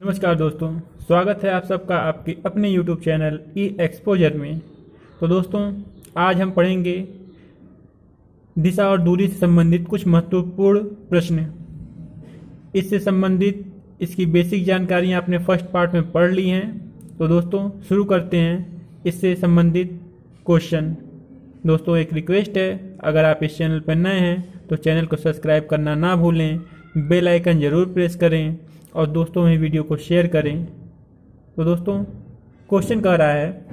नमस्कार दोस्तों, स्वागत है आप सबका आपके अपने YouTube चैनल ई एक्सपोजर में। तो दोस्तों, आज हम पढ़ेंगे दिशा और दूरी से संबंधित कुछ महत्वपूर्ण प्रश्न। इससे संबंधित इसकी बेसिक जानकारियाँ आपने फर्स्ट पार्ट में पढ़ ली हैं। तो दोस्तों शुरू करते हैं इससे संबंधित क्वेश्चन। दोस्तों एक रिक्वेस्ट है, अगर आप इस चैनल पर नए हैं तो चैनल को सब्सक्राइब करना ना भूलें, बेल आइकन ज़रूर प्रेस करें और दोस्तों में वीडियो को शेयर करें। तो दोस्तों क्वेश्चन कह रहा है,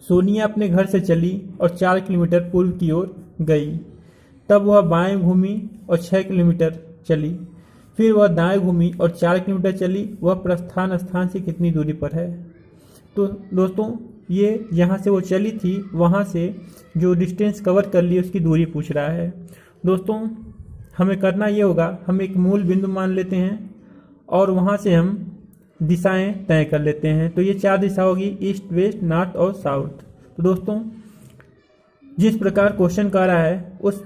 सोनिया अपने घर से चली और 4 किलोमीटर पूर्व की ओर गई। तब वह बाएं घूमी और 6 किलोमीटर चली। फिर वह दाएं घूमी और 4 किलोमीटर चली। वह प्रस्थान स्थान से कितनी दूरी पर है? तो दोस्तों ये जहाँ से वो चली थी वहाँ से जो डिस्टेंस कवर कर ली उसकी दूरी पूछ रहा है। दोस्तों हमें करना ये होगा, हम एक मूल बिंदु मान लेते हैं और वहाँ से हम दिशाएं तय कर लेते हैं। तो ये 4 दिशा होगी, ईस्ट, वेस्ट, नॉर्थ और साउथ। तो दोस्तों जिस प्रकार क्वेश्चन कह रहा है उस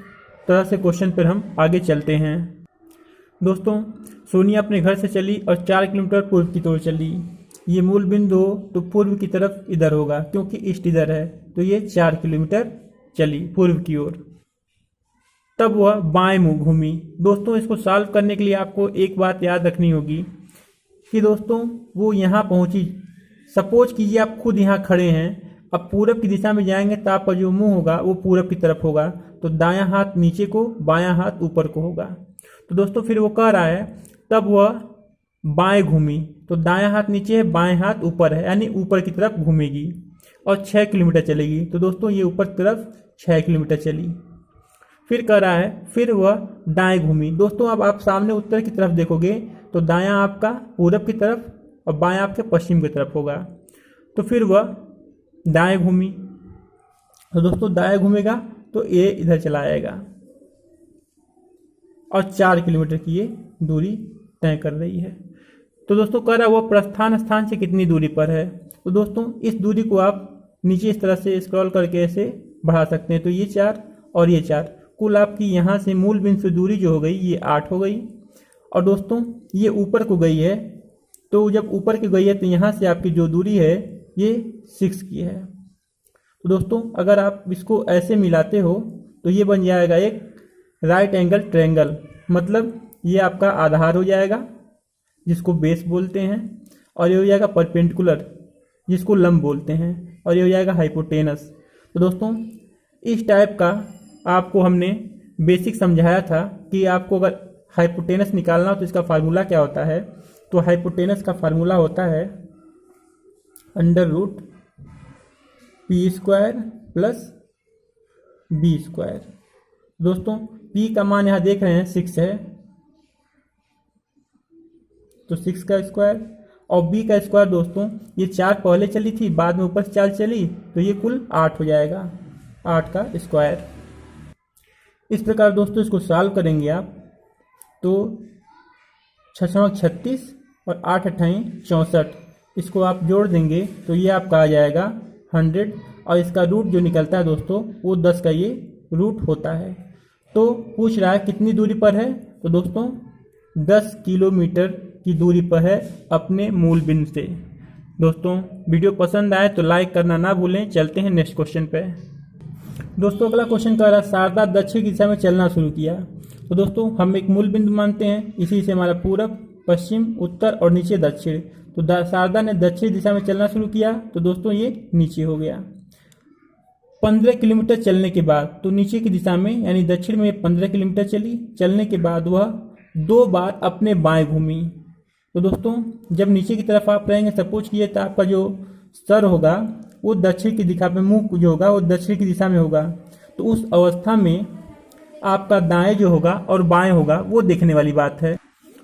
तरह से क्वेश्चन पर हम आगे चलते हैं। दोस्तों सोनिया अपने घर से चली और 4 किलोमीटर पूर्व की ओर चली। ये मूल बिंदु हो तो पूर्व की तरफ इधर होगा क्योंकि ईस्ट इधर है। तो ये 4 किलोमीटर चली पूर्व की ओर। तब वह बाएं मुंह घूमी। दोस्तों इसको सॉल्व करने के लिए आपको एक बात याद रखनी होगी कि दोस्तों वो यहाँ पहुँची। सपोज कीजिए आप खुद यहाँ खड़े हैं, अब पूरब की दिशा में जाएंगे तो आपका जो मुंह होगा वो पूरब की तरफ होगा। तो दायां हाथ नीचे को, बायां हाथ ऊपर को होगा। तो दोस्तों फिर वो कह रहा है तब वह बाएं घूमी। तो दायां हाथ नीचे है, बाएं हाथ ऊपर है, यानी ऊपर की तरफ घूमेगी और 6 किलोमीटर चलेगी। तो दोस्तों ये ऊपर की तरफ 6 किलोमीटर चली। फिर कह रहा है फिर वह दाएं घूमी। दोस्तों अब आप सामने उत्तर की तरफ देखोगे तो दायां आपका पूरब की तरफ और बायां आपके पश्चिम की तरफ होगा। तो फिर वह दाएं घूमी। तो दोस्तों दाएं घूमेगा तो ये इधर चला आएगा और 4 किलोमीटर की ये दूरी तय कर रही है। तो दोस्तों कह रहा है वह प्रस्थान स्थान से कितनी दूरी पर है। तो दोस्तों इस दूरी को आप नीचे इस तरह से स्क्रॉल करके ऐसे बढ़ा सकते हैं। तो ये 4 और ये 4, कुल आपकी यहाँ से मूल बिंदु से दूरी जो हो गई ये 8 हो गई। और दोस्तों ये ऊपर को गई है, तो जब ऊपर की गई है तो यहाँ से आपकी जो दूरी है ये 6 की है। तो दोस्तों अगर आप इसको ऐसे मिलाते हो तो ये बन जाएगा एक राइट एंगल ट्रायंगल। मतलब ये आपका आधार हो जाएगा जिसको बेस बोलते हैं, और ये हो जाएगा परपेंडिकुलर जिसको लंब बोलते हैं, और ये हो जाएगा हाइपोटेनस। तो दोस्तों इस टाइप का आपको हमने बेसिक समझाया था कि आपको अगर हाइपोटेनस निकालना हो तो इसका फार्मूला क्या होता है। तो हाइपोटेनस का फार्मूला होता है √p² + b²। दोस्तों p का मान यहाँ देख रहे हैं 6 है, तो 6 का स्क्वायर, और b का स्क्वायर दोस्तों ये 4 पहले चली थी, बाद में ऊपर से 4 चली तो ये कुल 8 हो जाएगा, 8 का स्क्वायर। इस प्रकार दोस्तों इसको सॉल्व करेंगे आप तो 6×36 और 8×8 64, इसको आप जोड़ देंगे तो ये आपका आ जाएगा 100, और इसका रूट जो निकलता है दोस्तों वो 10 का ये रूट होता है। तो पूछ रहा है कितनी दूरी पर है। तो दोस्तों 10 किलोमीटर की दूरी पर है अपने मूल बिंदु से। दोस्तों वीडियो पसंद आए तो लाइक करना ना भूलें। चलते हैं नेक्स्ट क्वेश्चन पे। दोस्तों अगला क्वेश्चन कह रहा है शारदा दक्षिण की दिशा में चलना शुरू किया। तो दोस्तों हम एक मूल बिंदु मानते हैं, इसी से हमारा पूरब, पश्चिम, उत्तर और नीचे दक्षिण। तो शारदा ने दक्षिण दिशा में चलना शुरू किया तो दोस्तों ये नीचे हो गया। 15 किलोमीटर चलने के बाद, तो नीचे की दिशा में यानी दक्षिण में 15 किलोमीटर चली। चलने के बाद वह 2 बार अपने बाएं घूमी। तो दोस्तों जब नीचे की तरफ आप रहेंगे, सपोज किए तो आपका जो सर होगा वो दक्षिण की दिशा में, मुंह जो होगा वो दक्षिण की दिशा में होगा। तो उस अवस्था में आपका दाएं जो होगा और बाएं होगा वो देखने वाली बात है।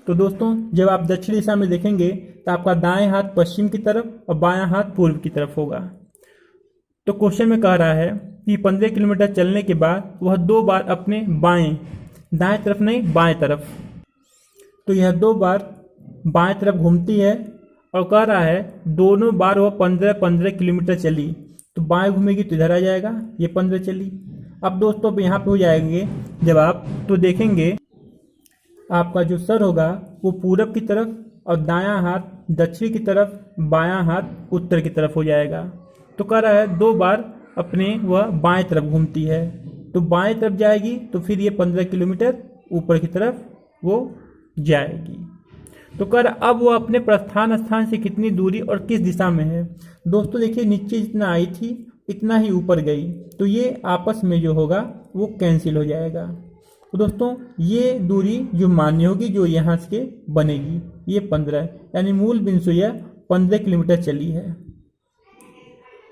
तो दोस्तों जब आप दक्षिण दिशा में देखेंगे तो आपका दाएं हाथ पश्चिम की तरफ और बायां हाथ पूर्व की तरफ होगा। तो क्वेश्चन में कह रहा है कि 15 किलोमीटर चलने के बाद वह 2 बार अपने बाएं, दाएं तरफ नहीं बाएं तरफ, तो यह 2 बार बाएं तरफ घूमती है। और कह रहा है दोनों बार वह 15-15 किलोमीटर चली। तो बाएं घूमेगी तो इधर आ जाएगा, ये 15 चली। अब दोस्तों अब यहाँ पे हो जाएंगे जब आप तो देखेंगे आपका जो सर होगा वो पूरब की तरफ और दायां हाथ दक्षिण की तरफ, बायां हाथ उत्तर की तरफ हो जाएगा। तो कह रहा है 2 बार अपने वह बाएं तरफ घूमती है, तो बाएं तरफ जाएगी तो फिर ये 15 किलोमीटर ऊपर की तरफ वो जाएगी। तो कह रहा अब वो अपने प्रस्थान स्थान से कितनी दूरी और किस दिशा में है। दोस्तों देखिए, नीचे जितना आई थी इतना ही ऊपर गई, तो ये आपस में जो होगा वो कैंसिल हो जाएगा। तो दोस्तों ये दूरी जो मान्य होगी, जो यहाँ से बनेगी, ये 15, यानी मूल बिंदु से यह 15 किलोमीटर चली है।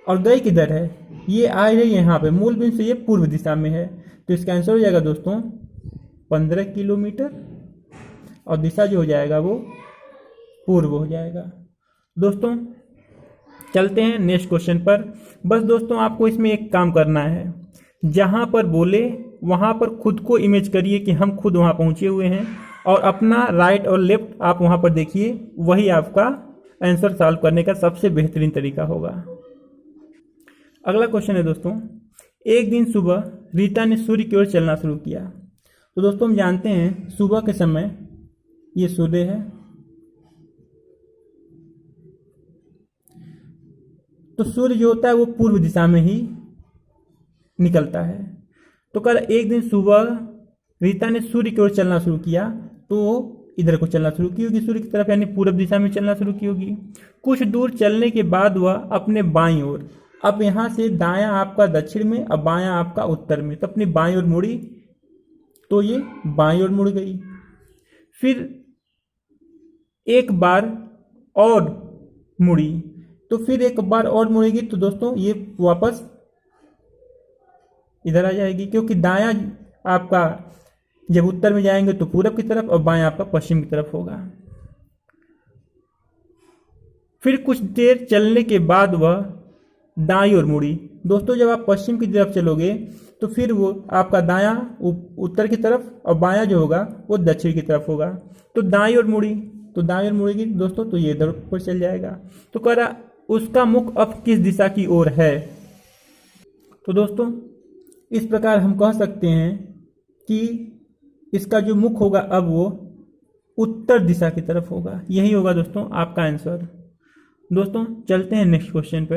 और गई किधर है, ये आ रही है यहाँ पे, मूल बिंदु से ये पूर्व दिशा में है, तो इसका आंसर हो जाएगा दोस्तों 15 किलोमीटर, और दिशा जो हो जाएगा वो पूर्व हो जाएगा। दोस्तों चलते हैं नेक्स्ट क्वेश्चन पर। बस दोस्तों आपको इसमें एक काम करना है, जहाँ पर बोले वहाँ पर खुद को इमेज करिए कि हम खुद वहाँ पहुँचे हुए हैं, और अपना राइट और लेफ्ट आप वहाँ पर देखिए, वही आपका आंसर सॉल्व करने का सबसे बेहतरीन तरीका होगा। अगला क्वेश्चन है दोस्तों, एक दिन सुबह रीता ने सूर्य की ओर चलना शुरू किया। तो दोस्तों हम जानते हैं सुबह के समय ये सूर्य है, तो सूर्य जो होता है वो पूर्व दिशा में ही निकलता है। तो कल एक दिन सुबह रीता ने सूर्य की ओर चलना शुरू किया, तो इधर को चलना शुरू की होगी सूर्य की तरफ, यानी पूर्व दिशा में चलना शुरू की होगी। कुछ दूर चलने के बाद वह अपने बाईं ओर, अब यहाँ से दायां आपका दक्षिण में और बायां आपका उत्तर में, तो अपनी बाईं ओर मुड़ी, तो ये बाईं ओर मुड़ गई। फिर एक बार और मुड़ी, तो फिर एक बार और मुड़ेगी, तो दोस्तों ये वापस इधर आ जाएगी, क्योंकि दायां आपका जब उत्तर में जाएंगे तो पूरब की तरफ, और बायां आपका पश्चिम की तरफ होगा। फिर कुछ देर चलने के बाद वह दाईं ओर मुड़ी। दोस्तों जब आप पश्चिम की तरफ चलोगे तो फिर वो आपका दायां उत्तर की तरफ, और बायां जो होगा वो दक्षिण की तरफ होगा। तो दाईं ओर मुड़ी, तो दाईं ओर मुड़ेगी दोस्तों, तो ये इधर ऊपर चल जाएगा। तो कह रहा उसका मुख अब किस दिशा की ओर है। तो दोस्तों इस प्रकार हम कह सकते हैं कि इसका जो मुख होगा अब वो उत्तर दिशा की तरफ होगा। यही होगा दोस्तों आपका आंसर। दोस्तों चलते हैं नेक्स्ट क्वेश्चन पे।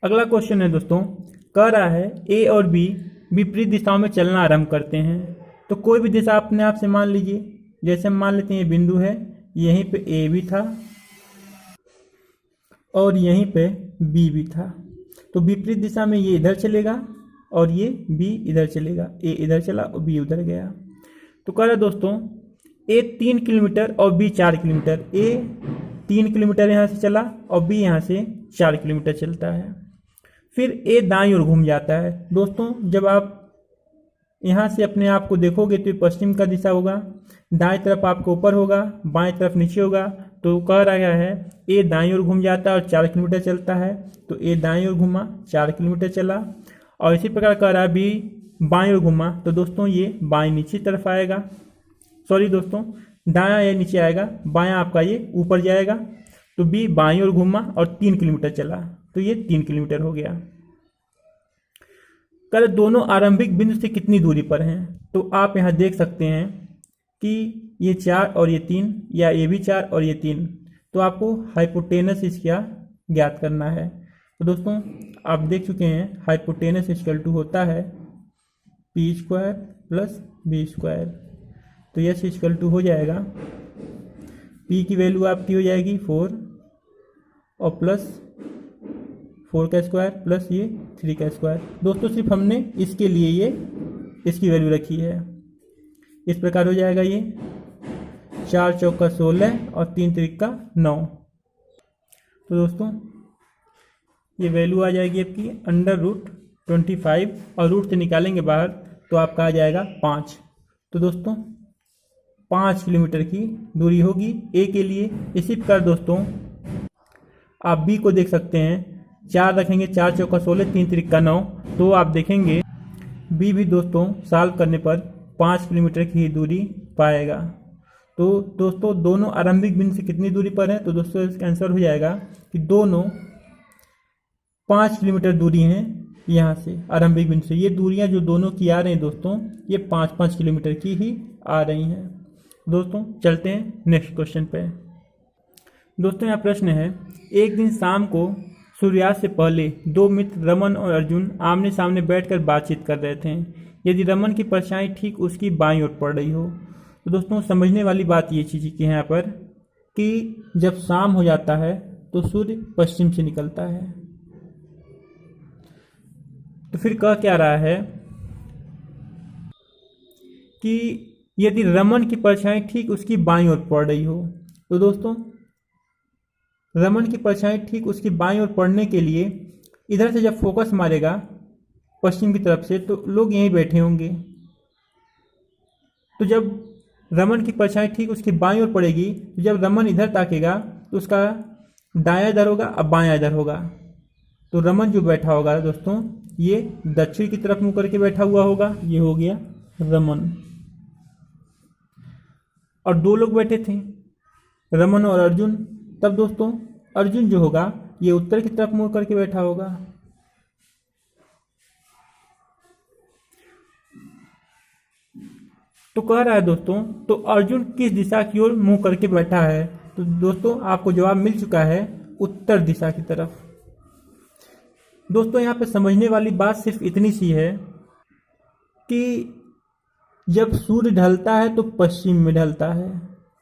अगला क्वेश्चन है दोस्तों, कह रहा है ए और बी विपरीत दिशाओं में चलना आरंभ करते हैं। तो कोई भी दिशा अपने आप से मान लीजिए, जैसे हम मान लेते हैं ये बिंदु है, यहीं पे ए भी था और यहीं पे बी भी था, तो विपरीत दिशा में ये इधर चलेगा और ये बी इधर चलेगा, ए इधर चला और बी उधर गया। तो कह रहा दोस्तों ए 3 किलोमीटर और बी 4 किलोमीटर, ए 3 किलोमीटर यहाँ से चला और बी यहाँ से 4 किलोमीटर चलता है। फिर ए दाईं ओर घूम जाता है। दोस्तों जब आप यहाँ से अपने आप को देखोगे तो ये पश्चिम का दिशा होगा, दाएं तरफ आपके ऊपर होगा, बाएं तरफ नीचे होगा। तो कह रहा है ए दाईं ओर घूम जाता है और 4 किलोमीटर चलता है, तो ए दाईं ओर घूमा 4 किलोमीटर चला। और इसी प्रकार कह रहा है बी बाईं ओर घूमा, तो दोस्तों ये बाएं नीचे तरफ आएगा, सॉरी दोस्तों दायां ये नीचे आएगा, बायां आपका ये ऊपर जाएगा। तो बी बाईं ओर घूमा और 3 किलोमीटर चला, तो ये 3 किलोमीटर हो गया। कल दोनों आरंभिक बिंदु से कितनी दूरी पर हैं। तो आप यहाँ देख सकते हैं कि ये 4 और ये 3, या ये भी 4 और ये 3, तो आपको हाइपोटेनस इसका ज्ञात करना है। तो दोस्तों आप देख चुके हैं हाइपोटेनस इक्वल टू होता है P square plus B square. तो यस इक्वल टू हो जाएगा, पी की वैल्यू आपकी हो जाएगी 4 और प्लस 4 का स्क्वायर प्लस ये 3 का स्क्वायर। दोस्तों सिर्फ हमने इसके लिए ये इसकी वैल्यू रखी है। इस प्रकार हो जाएगा ये 4 चौका 16 और 3 त्रिक का 9। तो दोस्तों ये वैल्यू आ जाएगी आपकी √25 और रूट से निकालेंगे बाहर तो आपका आ जाएगा 5। तो दोस्तों 5 किलोमीटर की दूरी होगी ए के लिए। इसी प्रकार दोस्तों आप बी को देख सकते हैं, 4 रखेंगे, 4 चौका 16, 3 त्रिक का 9, तो आप देखेंगे बी भी दोस्तों सॉल्व करने पर 5 किलोमीटर की दूरी पाएगा। तो दोस्तों दोनों आरंभिक बिंदु से कितनी दूरी पर है, तो दोस्तों इसका आंसर हो जाएगा कि दोनों 5 किलोमीटर दूरी हैं यहाँ से आरंभिक बिंदु से। ये दूरियाँ जो दोनों की आ रही हैं दोस्तों, ये 5-5 किलोमीटर की ही आ रही हैं। दोस्तों चलते हैं नेक्स्ट क्वेश्चन पे। दोस्तों यहाँ प्रश्न है, एक दिन शाम को सूर्यास्त से पहले दो मित्र रमन और अर्जुन आमने सामने बैठकर बातचीत कर रहे थे। यदि रमन की परछाई ठीक उसकी बाईं ओर पड़ रही हो। तो दोस्तों समझने वाली बात ये चीज़ की है यहाँ पर कि जब शाम हो जाता है तो सूर्य पश्चिम से निकलता है। तो फिर कह क्या रहा है कि यदि रमन की परछाई ठीक उसकी बाईं ओर पड़ रही हो। तो दोस्तों रमन की परछाई ठीक उसकी बाईं ओर पड़ने के लिए इधर से जब फोकस मारेगा पश्चिम की तरफ से तो लोग यहीं बैठे होंगे। तो जब रमन की परछाई ठीक उसकी बाईं ओर पड़ेगी तो जब रमन इधर ताकेगा तो उसका दायां इधर होगा अब बायां इधर होगा। तो रमन जो बैठा होगा दोस्तों ये दक्षिण की तरफ मुंह करके बैठा हुआ होगा। ये हो गया रमन। और दो लोग बैठे थे रमन और अर्जुन। तब दोस्तों अर्जुन जो होगा ये उत्तर की तरफ मुंह करके बैठा होगा। तो कह रहा है दोस्तों तो अर्जुन किस दिशा की ओर मुंह करके बैठा है। तो दोस्तों आपको जवाब मिल चुका है उत्तर दिशा की तरफ। दोस्तों यहाँ पे समझने वाली बात सिर्फ इतनी सी है कि जब सूर्य ढलता है तो पश्चिम में ढलता है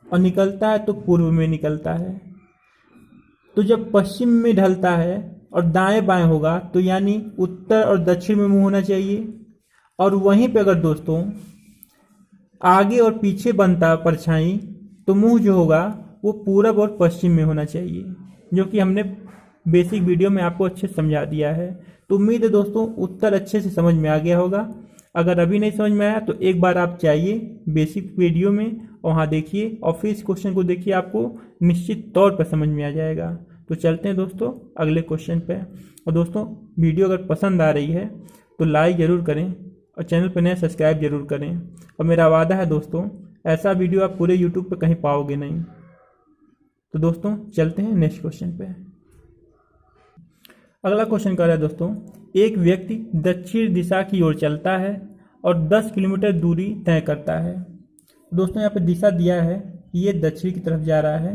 और निकलता है तो पूर्व में निकलता है। तो जब पश्चिम में ढलता है और दाएं बाएं होगा तो यानी उत्तर और दक्षिण में मुंह होना चाहिए। और वहीं पे अगर दोस्तों आगे और पीछे बनता परछाई तो मुंह जो होगा वो पूरब और पश्चिम में होना चाहिए, जो कि हमने बेसिक वीडियो में आपको अच्छे से समझा दिया है। तो उम्मीद है दोस्तों उत्तर अच्छे से समझ में आ गया होगा। अगर अभी नहीं समझ में आया तो एक बार आप जाइए बेसिक वीडियो में और वहाँ देखिए और फिर इस क्वेश्चन को देखिए, आपको निश्चित तौर पर समझ में आ जाएगा। तो चलते हैं दोस्तों अगले क्वेश्चन पे। और दोस्तों वीडियो अगर पसंद आ रही है तो लाइक ज़रूर करें और चैनल पर नए सब्सक्राइब जरूर करें। और मेरा वादा है दोस्तों ऐसा वीडियो आप पूरे यूट्यूब पे कहीं पाओगे नहीं। तो दोस्तों चलते हैं नेक्स्ट क्वेश्चन पे। अगला क्वेश्चन कह रहा है दोस्तों, एक व्यक्ति दक्षिण दिशा की ओर चलता है और 10 किलोमीटर दूरी तय करता है। दोस्तों यहाँ पे दिशा दिया है कि ये दक्षिण की तरफ जा रहा है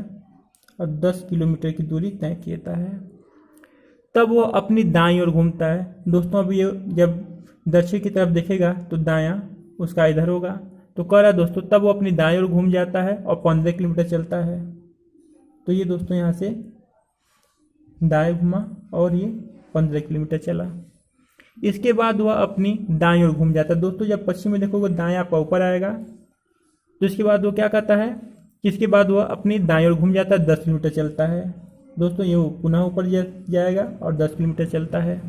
और 10 किलोमीटर की दूरी तय किया है। तब वो अपनी दाईं ओर घूमता है। दोस्तों अब ये जब दक्षिण की तरफ देखेगा तो दायां उसका इधर होगा। तो कह रहा है दोस्तों तब वो अपनी दाईं ओर घूम जाता है और 15 किलोमीटर चलता है। तो ये दोस्तों यहाँ से दाएं घुमा और ये 15 किलोमीटर चला। इसके बाद वह अपनी दाईं ओर घूम जाता है। दोस्तों जब पश्चिम में देखोगे दाएं आपका ऊपर आएगा। तो इसके बाद वो क्या करता है कि इसके बाद वह अपनी दाईं ओर घूम जाता है, 10 किलोमीटर चलता है। दोस्तों ये पुनः ऊपर जाएगा और 10 किलोमीटर चलता है।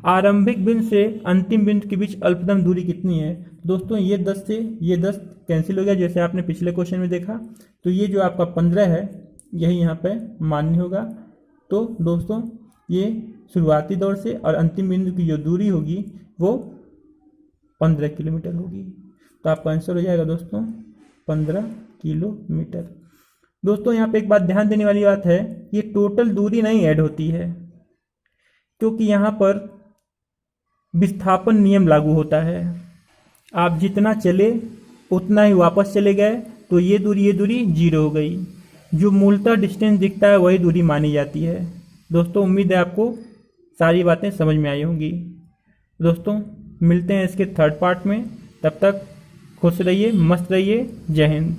आरंभिक बिंदु से अंतिम बिंदु के बीच अल्पतम दूरी कितनी है। दोस्तों ये 10 से ये 10 कैंसिल हो गया, जैसे आपने पिछले क्वेश्चन में देखा। तो ये जो आपका 15 है यही यहाँ पे मान्य होगा। तो दोस्तों ये शुरुआती दौर से और अंतिम बिंदु की जो दूरी होगी वो 15 किलोमीटर होगी। तो आपका आंसर हो जाएगा दोस्तों 15 किलोमीटर। दोस्तों यहाँ पे एक बात ध्यान देने वाली बात है, ये टोटल दूरी नहीं ऐड होती है क्योंकि यहाँ पर विस्थापन नियम लागू होता है। आप जितना चले उतना ही वापस चले गए तो ये दूरी 0 हो गई। जो मूलतः डिस्टेंस दिखता है वही दूरी मानी जाती है। दोस्तों उम्मीद है आपको सारी बातें समझ में आई होंगी। दोस्तों मिलते हैं इसके थर्ड पार्ट में, तब तक खुश रहिए, मस्त रहिए। जय हिंद।